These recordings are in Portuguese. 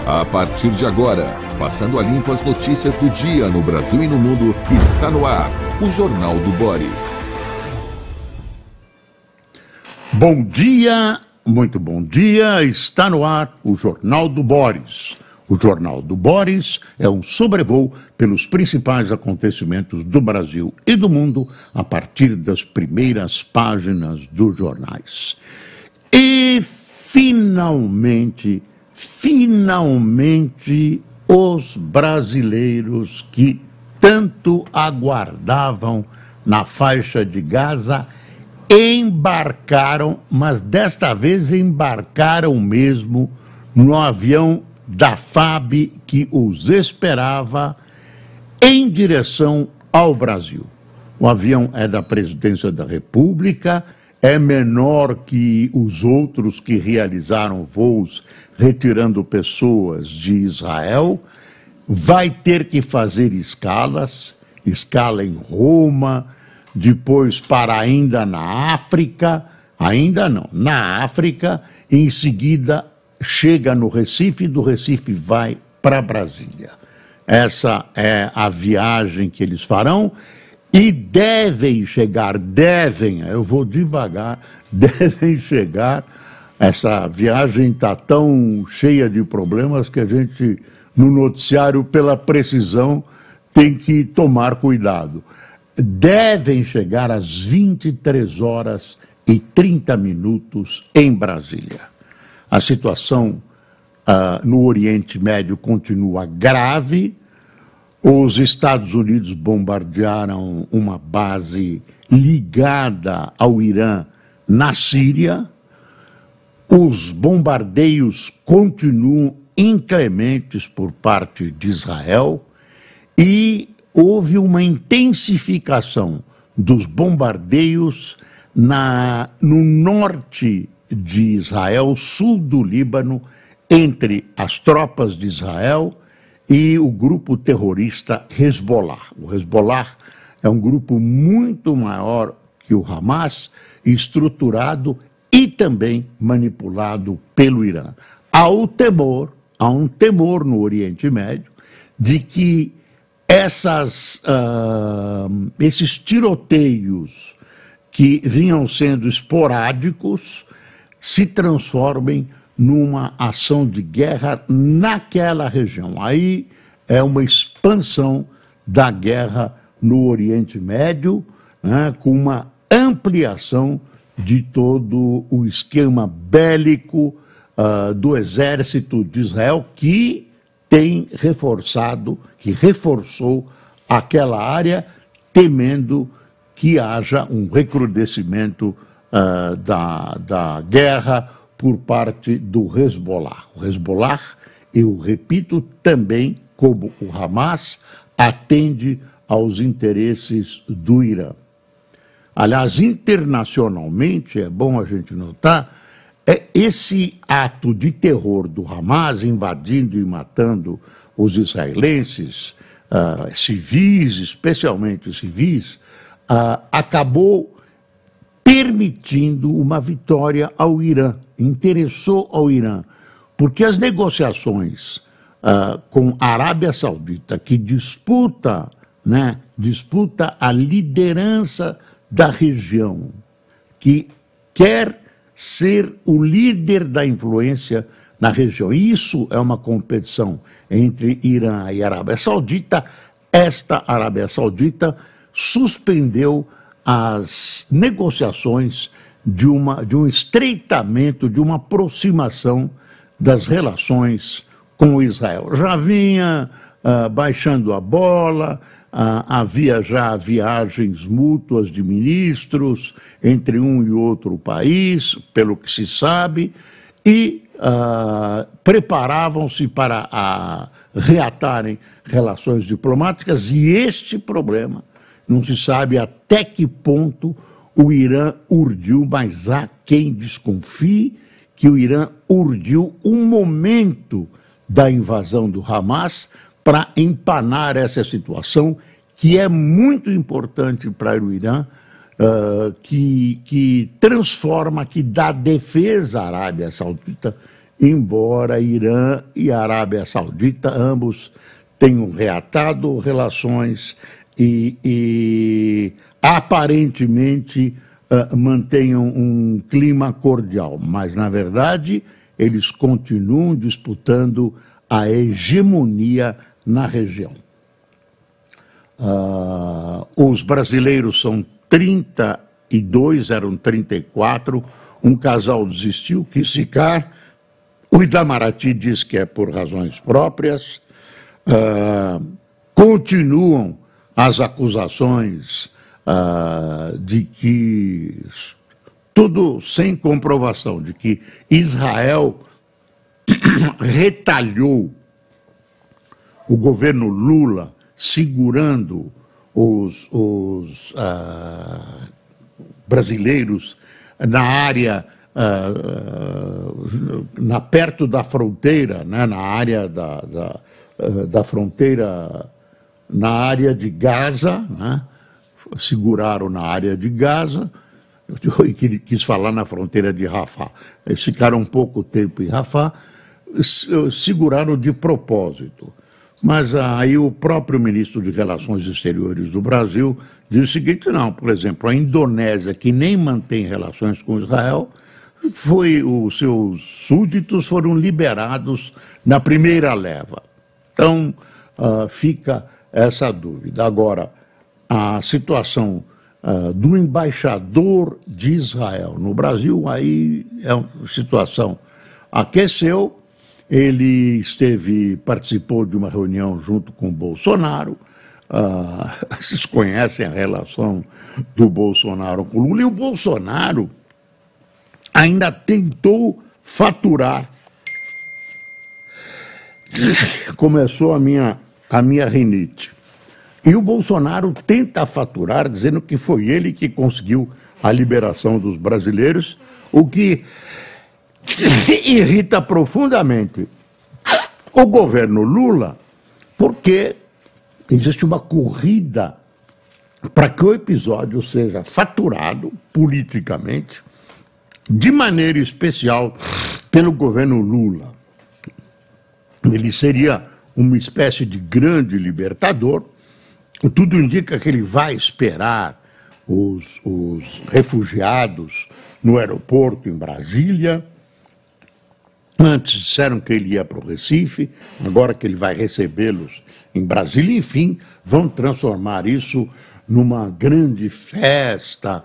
A partir de agora, passando a limpo as notícias do dia no Brasil e no mundo, está no ar o Jornal do Boris. Bom dia, muito bom dia, está no ar o Jornal do Boris. O Jornal do Boris é um sobrevoo pelos principais acontecimentos do Brasil e do mundo a partir das primeiras páginas dos jornais. E finalmente, os brasileiros que tanto aguardavam na faixa de Gaza embarcaram, mas desta vez embarcaram mesmo no avião da FAB que os esperava em direção ao Brasil. O avião é da Presidência da República, é menor que os outros que realizaram voos retirando pessoas de Israel, vai ter que fazer escala em Roma, depois para ainda na África, na África, e em seguida chega no Recife, do Recife vai para Brasília. Essa é a viagem que eles farão e devem chegar, eu vou devagar, devem chegar. Essa viagem está tão cheia de problemas que a gente, no noticiário, pela precisão, tem que tomar cuidado. Devem chegar às 23h30 em Brasília. A situação no Oriente Médio continua grave. Os Estados Unidos bombardearam uma base ligada ao Irã na Síria. Os bombardeios continuam inclementes por parte de Israel e houve uma intensificação dos bombardeios no norte de Israel, sul do Líbano, entre as tropas de Israel e o grupo terrorista Hezbollah. O Hezbollah é um grupo muito maior que o Hamas, estruturado e também manipulado pelo Irã. Há um temor no Oriente Médio de que esses tiroteios que vinham sendo esporádicos se transformem numa ação de guerra naquela região. Aí é uma expansão da guerra no Oriente Médio, né, com uma ampliação de todo o esquema bélico do exército de Israel, que reforçou aquela área, temendo que haja um recrudescimento da guerra por parte do Hezbollah. O Hezbollah, eu repito, também, como o Hamas, atende aos interesses do Irã. Aliás, internacionalmente, é bom a gente notar, esse ato de terror do Hamas, invadindo e matando os israelenses, civis, especialmente civis, acabou permitindo uma vitória ao Irã, interessou ao Irã, porque as negociações com a Arábia Saudita, que disputa a liderança da região, que quer ser o líder da influência na região. Isso é uma competição entre Irã e Arábia Saudita. Esta Arábia Saudita suspendeu as negociações de um estreitamento, de uma aproximação das relações com Israel. Já vinha baixando a bola, havia já viagens mútuas de ministros entre um e outro país, pelo que se sabe, e preparavam-se para reatarem relações diplomáticas, e este problema, não se sabe até que ponto o Irã urdiu, mas há quem desconfie que o Irã urdiu um momento da invasão do Hamas para empanar essa situação, que é muito importante para o Irã, que transforma, que dá defesa à Arábia Saudita embora Irã e Arábia Saudita ambos tenham reatado relações e aparentemente mantenham um clima cordial, mas na verdade eles continuam disputando a hegemonia na região. Os brasileiros são 32, eram 34, um casal desistiu, quis ficar, o Itamaraty diz que é por razões próprias, continuam as acusações de que, tudo sem comprovação, de que Israel retalhou o governo Lula segurando os brasileiros na área, perto da fronteira, né, na área da fronteira, na área de Gaza, né, seguraram na área de Gaza, e quis falar na fronteira de Rafah. Eles ficaram um pouco tempo em Rafah, seguraram de propósito. Mas aí o próprio ministro de Relações Exteriores do Brasil diz o seguinte: não, por exemplo, a Indonésia, que nem mantém relações com Israel, os seus súditos foram liberados na primeira leva. Então, fica essa dúvida. Agora, a situação do embaixador de Israel no Brasil, aí é uma situação aqueceu. Ele participou de uma reunião junto com o Bolsonaro. Vocês conhecem a relação do Bolsonaro com o Lula, e o Bolsonaro ainda tentou faturar. Começou a minha rinite. E o Bolsonaro tenta faturar, dizendo que foi ele que conseguiu a liberação dos brasileiros, o que irrita profundamente o governo Lula, porque existe uma corrida para que o episódio seja faturado politicamente, de maneira especial pelo governo Lula. Ele seria uma espécie de grande libertador. Tudo indica que ele vai esperar os refugiados no aeroporto em Brasília. Antes disseram que ele ia para o Recife, agora que ele vai recebê-los em Brasília. Enfim, vão transformar isso numa grande festa,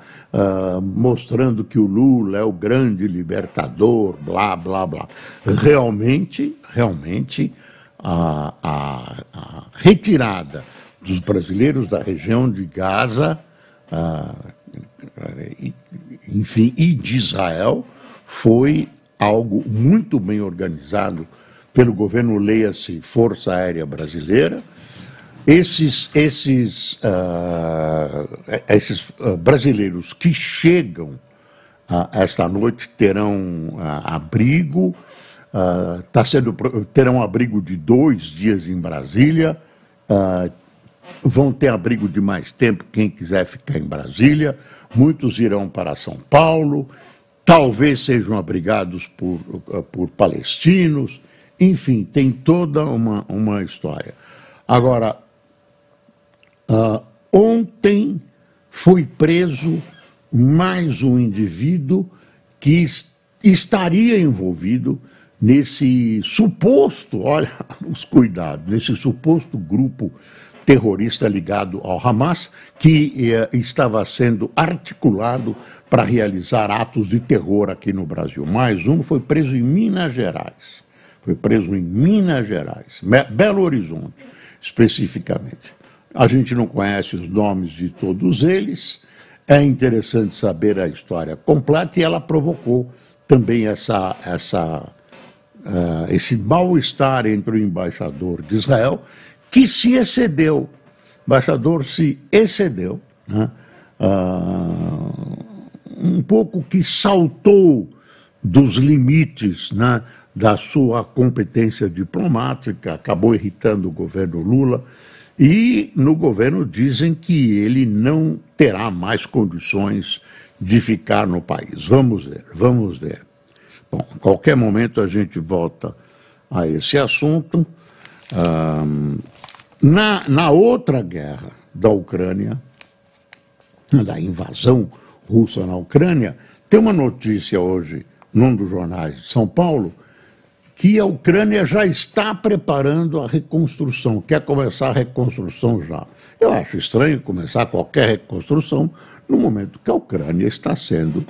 mostrando que o Lula é o grande libertador, blá, blá, blá. Realmente, a retirada dos brasileiros da região de Gaza, enfim, e de Israel, foi algo muito bem organizado pelo governo, leia-se Força Aérea Brasileira. Esses brasileiros que chegam esta noite terão abrigo, terão abrigo de 2 dias em Brasília, vão ter abrigo de mais tempo quem quiser ficar em Brasília, muitos irão para São Paulo, talvez sejam abrigados por palestinos, enfim, tem toda uma história. Agora, ontem foi preso mais um indivíduo que estaria envolvido nesse suposto, olha os cuidados, nesse suposto grupo terrorista ligado ao Hamas, que estava sendo articulado para realizar atos de terror aqui no Brasil. Mais um foi preso em Minas Gerais. Belo Horizonte, especificamente. A gente não conhece os nomes de todos eles, é interessante saber a história completa, e ela provocou também esse mal-estar entre o embaixador de Israel, que se excedeu. O embaixador se excedeu, né? Um pouco que saltou dos limites, né, da sua competência diplomática, acabou irritando o governo Lula, e no governo dizem que ele não terá mais condições de ficar no país. Vamos ver. Bom, em qualquer momento a gente volta a esse assunto. Na outra guerra da Ucrânia, da invasão russa na Ucrânia, tem uma notícia hoje, num dos jornais de São Paulo, que a Ucrânia já está preparando a reconstrução, quer começar a reconstrução já. Eu acho estranho começar qualquer reconstrução no momento que a Ucrânia está sendo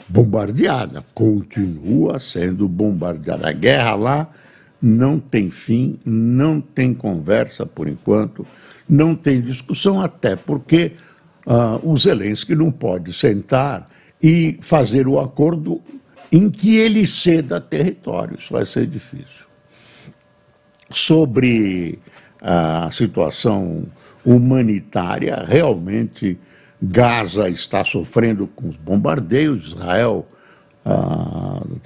bombardeada, continua sendo bombardeada. A guerra lá não tem fim, não tem conversa por enquanto, não tem discussão, até porque o Zelensky não pode sentar e fazer o acordo em que ele ceda território. Isso vai ser difícil. Sobre a situação humanitária, realmente Gaza está sofrendo com os bombardeios, Israel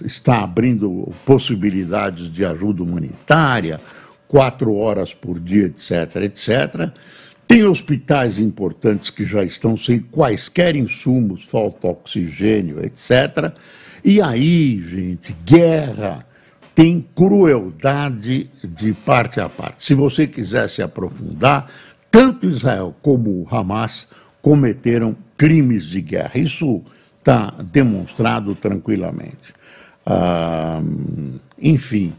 está abrindo possibilidades de ajuda humanitária, 4 horas por dia, etc, etc. Tem hospitais importantes que já estão sem quaisquer insumos, falta oxigênio, etc. E aí, gente, guerra, tem crueldade de parte a parte. Se você quiser se aprofundar, tanto Israel como o Hamas cometeram crimes de guerra. Isso está demonstrado tranquilamente. Enfim,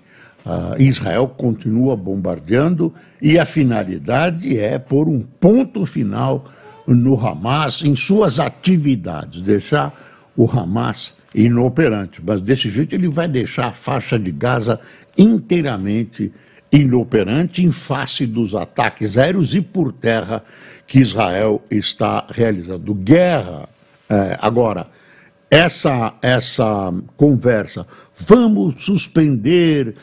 Israel continua bombardeando e a finalidade é pôr um ponto final no Hamas, em suas atividades, deixar o Hamas inoperante. Mas desse jeito ele vai deixar a faixa de Gaza inteiramente inoperante em face dos ataques aéreos e por terra que Israel está realizando. Guerra, agora, essa conversa, vamos suspender,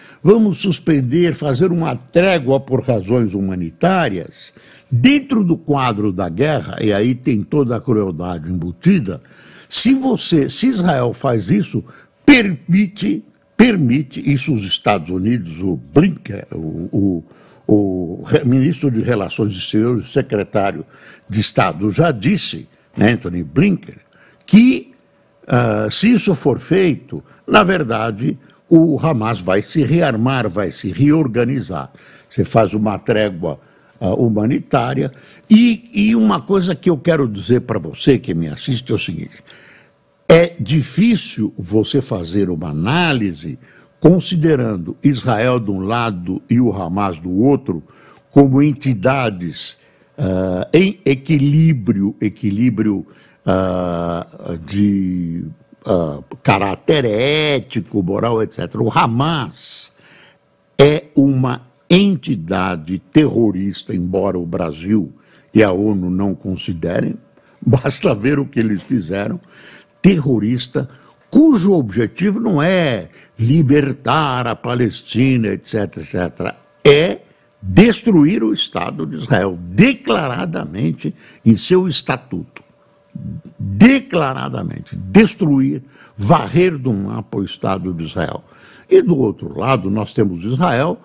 fazer uma trégua por razões humanitárias, dentro do quadro da guerra, e aí tem toda a crueldade embutida, se Israel faz isso, permite isso os Estados Unidos, o Blinken, o ministro de Relações Exteriores, o secretário de Estado, já disse, né, Anthony Blinken, que se isso for feito, na verdade, o Hamas vai se rearmar, vai se reorganizar. Você faz uma trégua humanitária. E uma coisa que eu quero dizer para você que me assiste é o seguinte: é difícil você fazer uma análise considerando Israel de um lado e o Hamas do outro como entidades em equilíbrio de caráter ético, moral, etc. O Hamas é uma entidade terrorista, embora o Brasil e a ONU não considerem, basta ver o que eles fizeram, terrorista, cujo objetivo não é libertar a Palestina, etc., etc., é destruir o Estado de Israel, declaradamente em seu estatuto. Declaradamente, destruir, varrer do mapa o Estado de Israel. E do outro lado nós temos Israel,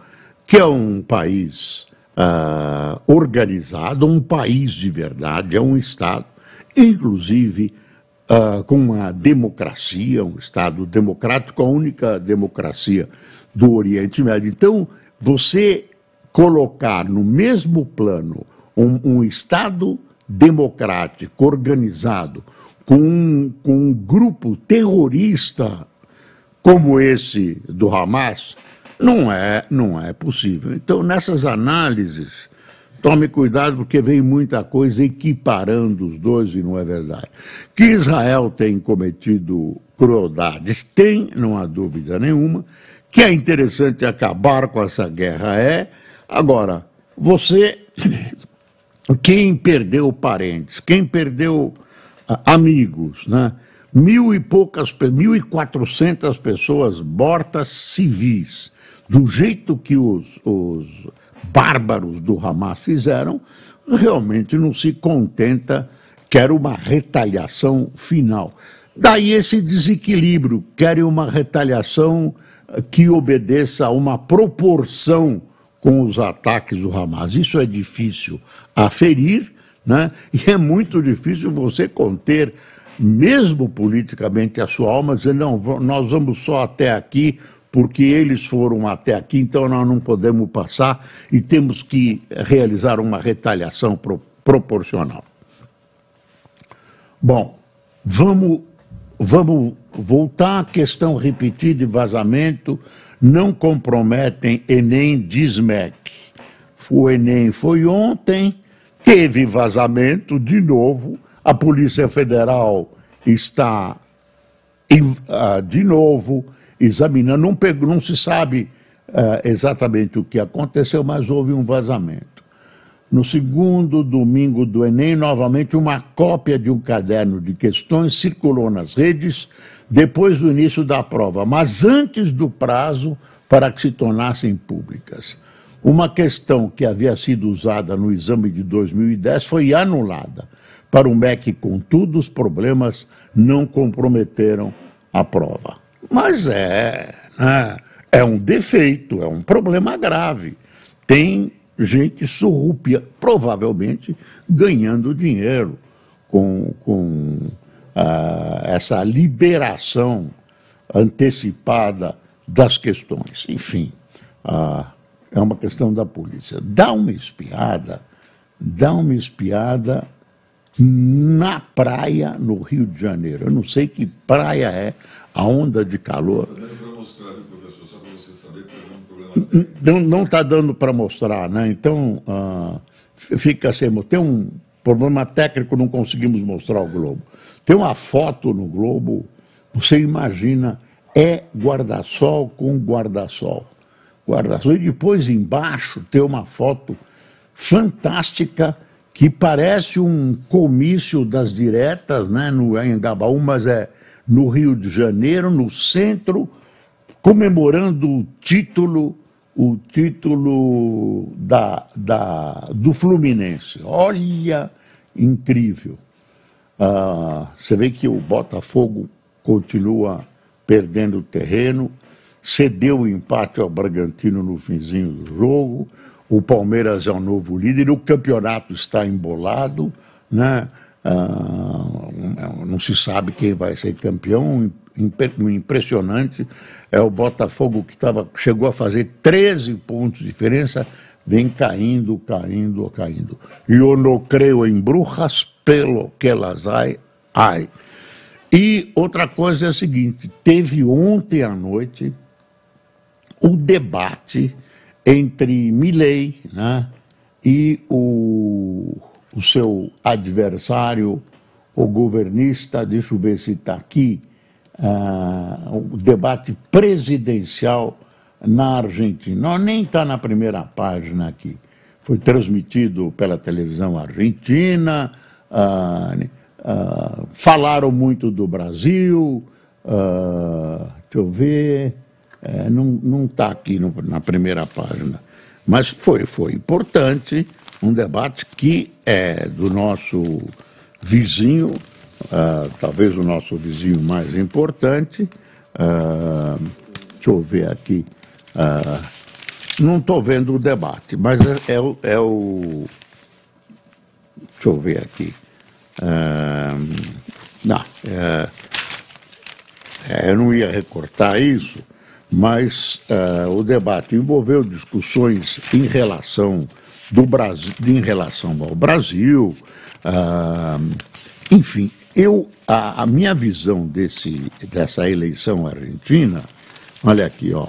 que é um país organizado, um país de verdade, é um Estado, inclusive com uma democracia, um Estado democrático, a única democracia do Oriente Médio. Então, você colocar no mesmo plano um Estado democrático, organizado, com um grupo terrorista como esse do Hamas, não é possível. Então, nessas análises, tome cuidado, porque vem muita coisa equiparando os dois e não é verdade. Que Israel tem cometido crueldades, tem, não há dúvida nenhuma. Que é interessante acabar com essa guerra, Agora, quem perdeu parentes, quem perdeu amigos, né? 1.400 pessoas mortas civis, do jeito que os bárbaros do Hamas fizeram, realmente não se contenta, quer uma retaliação final. Daí esse desequilíbrio, querem uma retaliação que obedeça a uma proporção com os ataques do Hamas. Isso é difícil aferir, né? E é muito difícil você conter mesmo politicamente, a sua alma, dizendo, não, nós vamos só até aqui, porque eles foram até aqui, então nós não podemos passar e temos que realizar uma retaliação proporcional. Bom, vamos voltar à questão repetida de vazamento. Não comprometem Enem, diz MEC. O Enem foi ontem, teve vazamento de novo, a Polícia Federal está de novo examinando, não se sabe exatamente o que aconteceu, mas houve um vazamento. No segundo domingo do Enem, novamente uma cópia de um caderno de questões circulou nas redes depois do início da prova, mas antes do prazo para que se tornassem públicas. Uma questão que havia sido usada no exame de 2010 foi anulada. Para o MEC, contudo, os problemas não comprometeram a prova. Mas é um defeito, é um problema grave. Tem gente surrúpia, provavelmente ganhando dinheiro com essa liberação antecipada das questões. Enfim, é uma questão da polícia. Dá uma espiada na praia no Rio de Janeiro. Eu não sei que praia é, a onda de calor. Para mostrar, professor, só para você saber que tem um problema. Não está dando para mostrar, né? Então, fica assim, tem um problema técnico, não conseguimos mostrar o globo. Tem uma foto no globo, você imagina, é guarda-sol com guarda-sol. E depois embaixo tem uma foto fantástica que parece um comício das diretas, né, no Anhangabaú, mas é no Rio de Janeiro, no centro, comemorando o título do Fluminense. Olha, incrível. Você vê que o Botafogo continua perdendo terreno, cedeu o empate ao Bragantino no finzinho do jogo, o Palmeiras é o novo líder, o campeonato está embolado, né? Não se sabe quem vai ser campeão. O impressionante é o Botafogo, que chegou a fazer 13 pontos de diferença, vem caindo. Eu não creio em bruxas, pelo que elas ai. E outra coisa é a seguinte, teve ontem à noite o debate entre Milei, né, e o seu adversário, o governista, deixa eu ver se está aqui, o debate presidencial na Argentina. Não, nem está na primeira página aqui. Foi transmitido pela televisão argentina, falaram muito do Brasil, deixa eu ver, não está aqui na primeira página, mas foi importante, um debate que é do nosso vizinho, talvez o nosso vizinho mais importante, deixa eu ver aqui, não estou vendo o debate, mas é o deixa eu ver aqui, eu não ia recortar isso, mas o debate envolveu discussões em relação ao Brasil, enfim, a minha visão dessa eleição argentina, olha aqui, ó,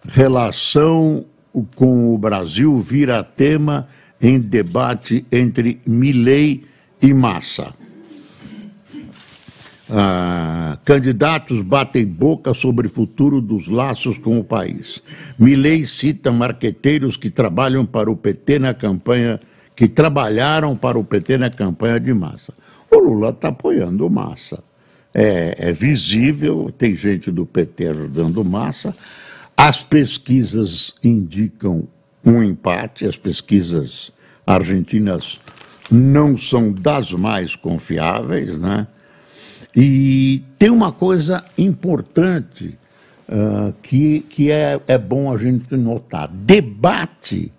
relação com o Brasil vira tema em debate entre Milei e Massa. Candidatos batem boca sobre o futuro dos laços com o país. Milei cita marqueteiros que trabalham para o PT na campanha, que trabalharam para o PT na campanha de Massa. O Lula está apoiando o Massa. É visível, tem gente do PT ajudando Massa. As pesquisas indicam um empate, as pesquisas argentinas não são das mais confiáveis, né? E tem uma coisa importante que é bom a gente notar. Debate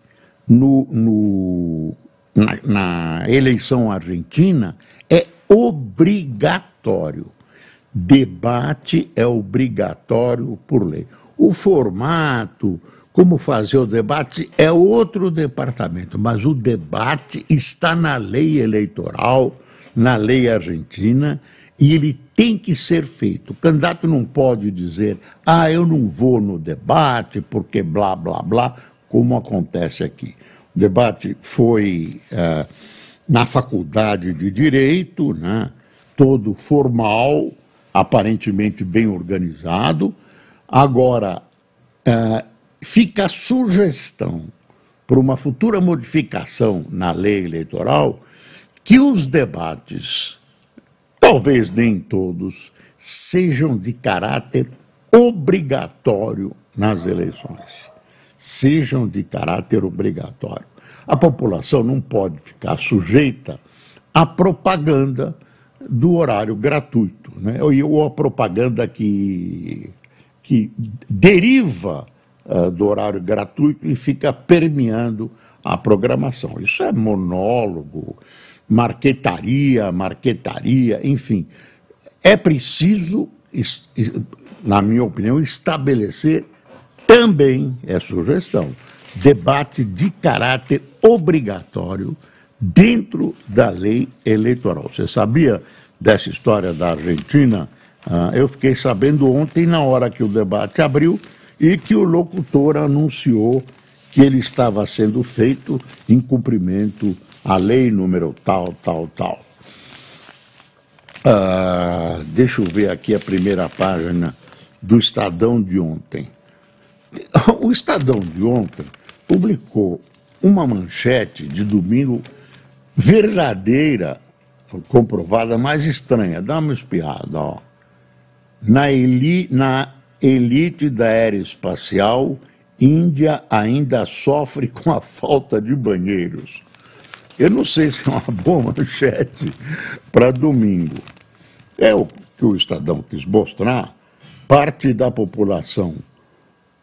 na eleição argentina é obrigatório. obrigatório. Debate é obrigatório por lei. O formato, como fazer o debate, é outro departamento, mas o debate está na lei eleitoral, na lei argentina, e ele tem que ser feito. O candidato não pode dizer, eu não vou no debate porque blá, blá, blá, como acontece aqui. O debate foi na faculdade de Direito, né, todo formal, aparentemente bem organizado. Agora, fica a sugestão para uma futura modificação na lei eleitoral que os debates, talvez nem todos, sejam de caráter obrigatório nas eleições. Sejam de caráter obrigatório. A população não pode ficar sujeita à propaganda do horário gratuito, né? Ou a propaganda que deriva do horário gratuito e fica permeando a programação. Isso é monólogo, marquetaria, enfim. É preciso, na minha opinião, estabelecer também, é sugestão, debate de caráter obrigatório dentro da lei eleitoral. Você sabia dessa história da Argentina? Eu fiquei sabendo ontem, na hora que o debate abriu, e que o locutor anunciou que ele estava sendo feito em cumprimento à lei número tal. Deixa eu ver aqui a primeira página do Estadão de ontem. O Estadão de ontem publicou uma manchete de domingo verdadeira, comprovada, mais estranha. Dá uma espiada, ó. Na elite da aeroespacial, Índia ainda sofre com a falta de banheiros. Eu não sei se é uma boa manchete para domingo. É o que o Estadão quis mostrar. Parte da população,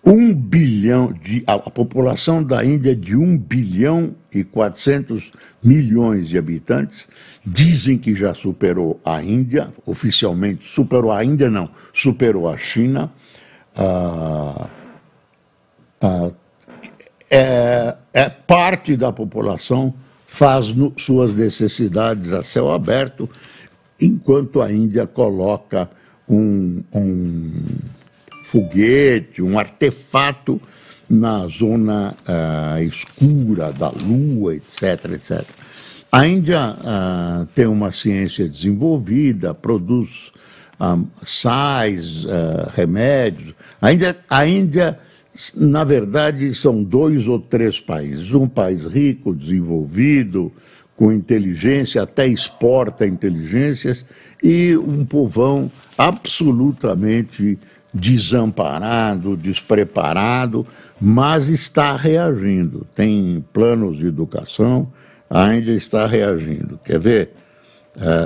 1 bilhão, a população da Índia é de 1 bilhão e 400 milhões de habitantes, dizem que já superou a Índia, oficialmente superou a Índia, não, superou a China. Parte da população faz suas necessidades a céu aberto, enquanto a Índia coloca um foguete, um artefato na zona escura da Lua, etc. A Índia tem uma ciência desenvolvida, produz sais, remédios. A Índia, na verdade, são 2 ou 3 países. Um país rico, desenvolvido, com inteligência, até exporta inteligências, e um povão absolutamente desamparado, despreparado, mas está reagindo. Tem planos de educação, ainda está reagindo. Quer ver?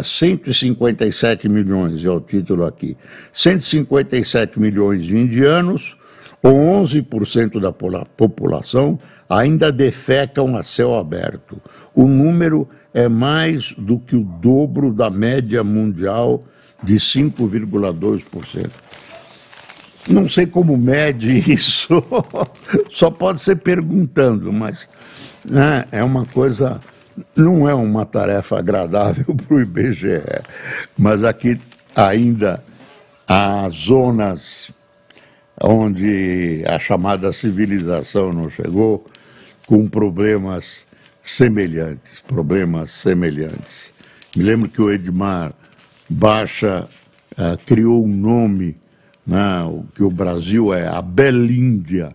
157 milhões é o título aqui. 157 milhões de indianos, ou 11% da população, ainda defecam a céu aberto. O número é mais do que o dobro da média mundial de 5,2%. Não sei como mede isso, só pode ser perguntando, mas né, é uma coisa, não é uma tarefa agradável para o IBGE, mas aqui ainda há zonas onde a chamada civilização não chegou, com problemas semelhantes. Me lembro que o Edmar Baixa criou um nome, né, que o Brasil é a Belíndia,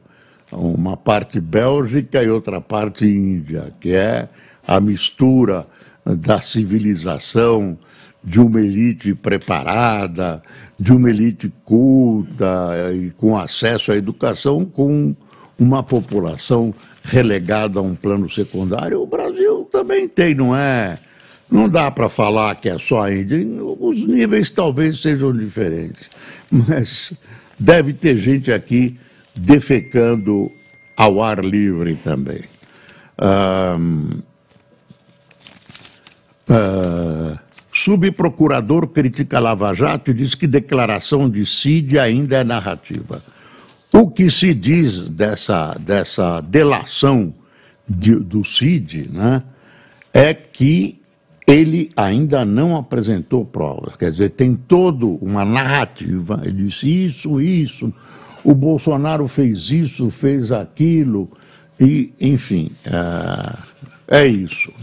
uma parte Bélgica e outra parte Índia, que é a mistura da civilização, de uma elite preparada, de uma elite culta e com acesso à educação, com uma população relegada a um plano secundário. O Brasil também tem, não é? Não dá para falar que é só a Índia. Os níveis talvez sejam diferentes, mas deve ter gente aqui defecando ao ar livre também. Subprocurador critica Lava Jato e diz que declaração de Cid ainda é narrativa. O que se diz dessa delação do Cid, né, é que ele ainda não apresentou provas. Quer dizer, tem toda uma narrativa. Ele disse isso, o Bolsonaro fez isso, fez aquilo, e, enfim, é isso.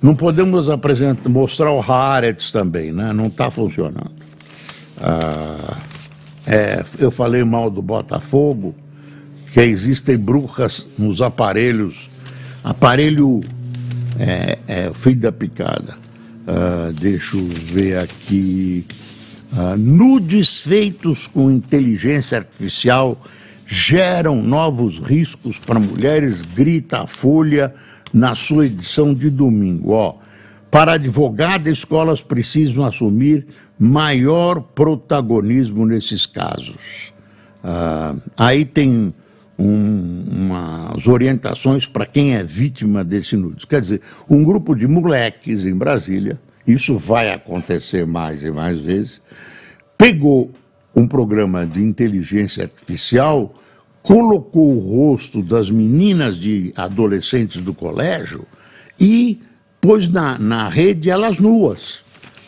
Não podemos mostrar o Haaretz também, né? Não está funcionando. Eu falei mal do Botafogo, que existem bruxas nos aparelho filho da picada. Deixa eu ver aqui. Nudes feitos com inteligência artificial geram novos riscos para mulheres, grita a Folha na sua edição de domingo. Para advogada, escolas precisam assumir maior protagonismo nesses casos. Aí tem umas orientações para quem é vítima desse nudes. Quer dizer, um grupo de moleques em Brasília, isso vai acontecer mais e mais vezes, pegou um programa de inteligência artificial, colocou o rosto das meninas de adolescentes do colégio e pôs na rede elas nuas,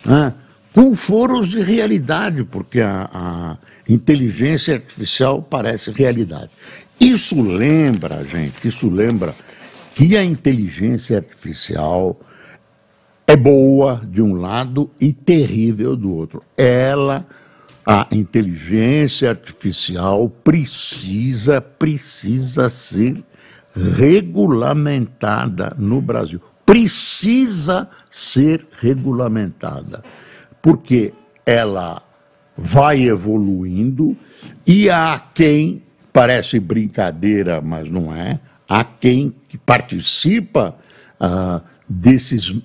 né, com foros de realidade, porque a inteligência artificial parece realidade. Isso lembra, gente, que a inteligência artificial é boa de um lado e terrível do outro. A inteligência artificial precisa ser regulamentada no Brasil. Precisa ser regulamentada, porque ela vai evoluindo e há quem, parece brincadeira, mas não é, há quem que participa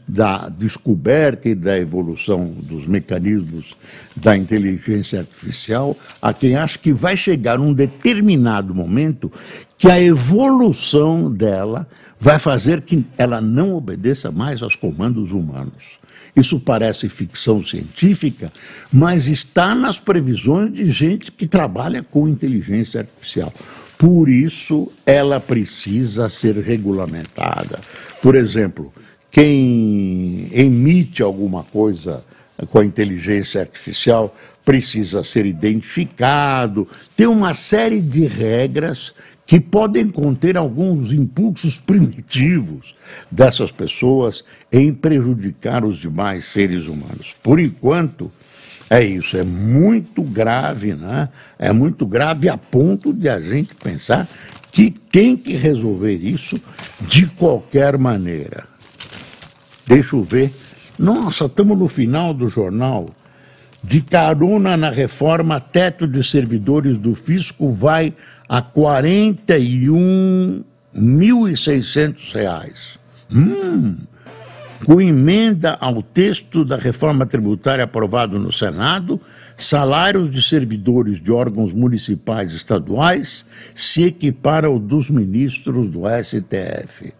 da descoberta e da evolução dos mecanismos da inteligência artificial, há quem acha que vai chegar um determinado momento que a evolução dela vai fazer que ela não obedeça mais aos comandos humanos. Isso parece ficção científica, mas está nas previsões de gente que trabalha com inteligência artificial. Por isso, ela precisa ser regulamentada. Por exemplo, quem emite alguma coisa com a inteligência artificial precisa ser identificado. Tem uma série de regras que podem conter alguns impulsos primitivos dessas pessoas em prejudicar os demais seres humanos. Por enquanto, é isso, é muito grave, né? É muito grave a ponto de a gente pensar que tem que resolver isso de qualquer maneira. Deixa eu ver. Nossa, estamos no final do jornal. De carona na reforma, teto de servidores do fisco vai a R$ 41.600. Com emenda ao texto da reforma tributária aprovado no Senado, salários de servidores de órgãos municipais e estaduais se equiparam aos dos ministros do STF.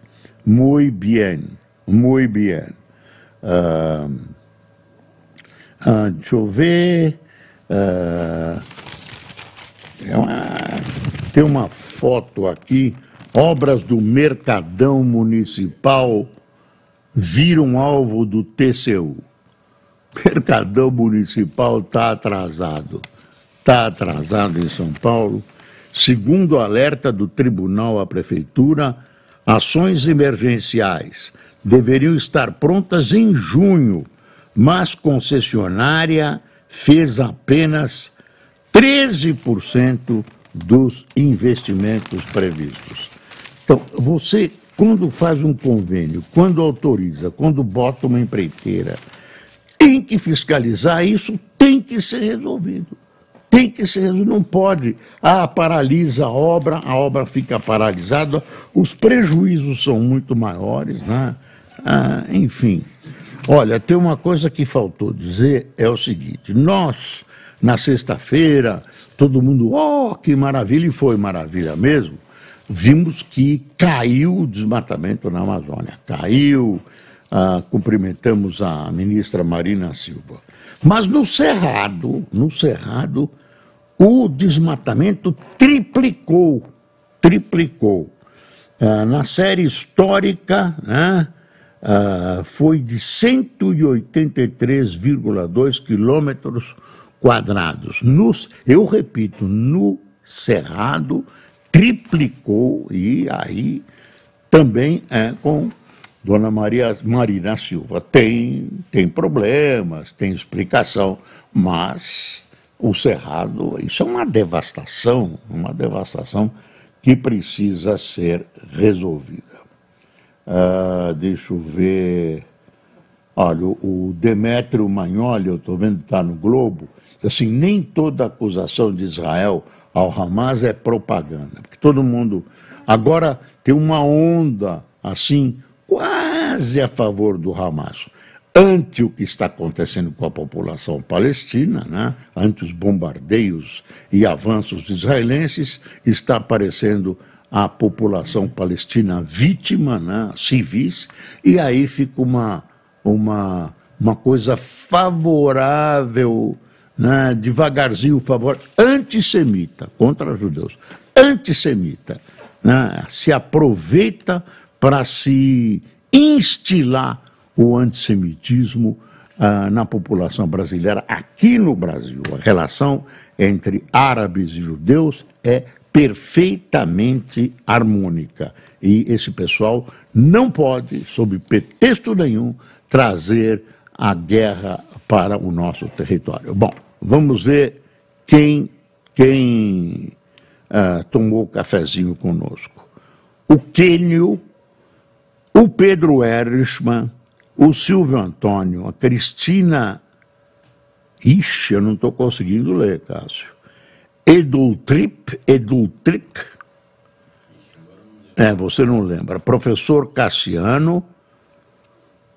Muy bien, muy bien. Deixa eu ver. Tem uma foto aqui. Obras do Mercadão Municipal viram alvo do TCU. Mercadão Municipal está atrasado. Está atrasado em São Paulo. Segundo o alerta do Tribunal à Prefeitura, ações emergenciais deveriam estar prontas em junho, mas concessionária fez apenas 13% dos investimentos previstos. Então, você, quando faz um convênio, quando autoriza, quando bota uma empreiteira, tem que fiscalizar isso, tem que ser resolvido. Tem que ser resolvido, não pode. Paralisa a obra fica paralisada, os prejuízos são muito maiores, né? Enfim. Olha, tem uma coisa que faltou dizer, é o seguinte, nós, na sexta-feira, todo mundo, que maravilha, e foi maravilha mesmo, vimos que caiu o desmatamento na Amazônia, caiu, cumprimentamos a ministra Marina Silva. Mas no Cerrado, o desmatamento triplicou. Na série histórica, né, foi de 183,2 quilômetros quadrados. Eu repito, no Cerrado triplicou, e aí também com Dona Marina Silva. Tem problemas, tem explicação, mas o Cerrado, isso é uma devastação que precisa ser resolvida. Deixa eu ver. Olha, o Demétrio Magnoli, eu estou vendo que está no Globo, assim, nem toda acusação de Israel ao Hamas é propaganda, porque todo mundo agora tem uma onda assim quase a favor do Hamas, ante o que está acontecendo com a população palestina, né? Ante os bombardeios e avanços israelenses, está aparecendo a população palestina vítima, né? Civis, e aí fica uma coisa favorável, né? Devagarzinho, antissemita, contra os judeus, antissemita, né? Se aproveita para se instilar o antissemitismo na população brasileira, aqui no Brasil. A relação entre árabes e judeus é perfeitamente harmônica. E esse pessoal não pode, sob pretexto nenhum, trazer a guerra para o nosso território. Bom, vamos ver quem tomou cafezinho conosco. O Quênio, o Pedro Erishman, o Silvio Antônio, a Cristina... Ixi, eu não estou conseguindo ler, Cássio. Edultric. Você não lembra. Professor Cassiano,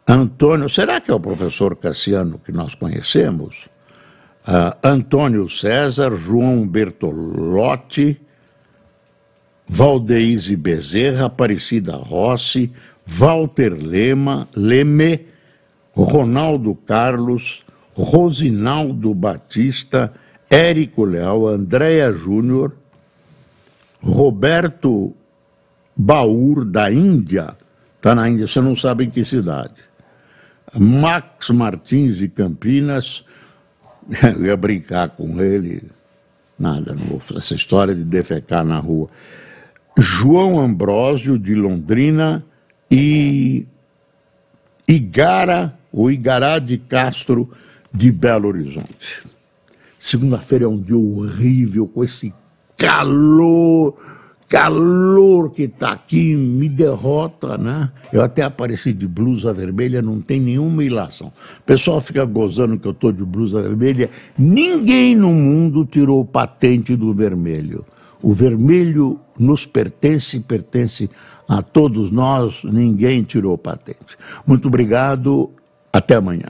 Antônio... Será que é o professor Cassiano que nós conhecemos? Antônio César, João Bertolotti, Valdeise Bezerra, Aparecida Rossi, Walter Leme, Ronaldo Carlos, Rosinaldo Batista, Érico Leal, Andréa Júnior, Roberto Baur, da Índia, está na Índia, você não sabe em que cidade, Max Martins de Campinas, eu ia brincar com ele, nada, não vou fazer essa história de defecar na rua, João Ambrósio, de Londrina, e Igará de Castro, de Belo Horizonte. Segunda-feira é um dia horrível, com esse calor que está aqui, me derrota, né? Eu até apareci de blusa vermelha, não tem nenhuma ilação. O pessoal fica gozando que eu estou de blusa vermelha. Ninguém no mundo tirou patente do vermelho. O vermelho nos pertence a todos nós, ninguém tirou patente. Muito obrigado, até amanhã.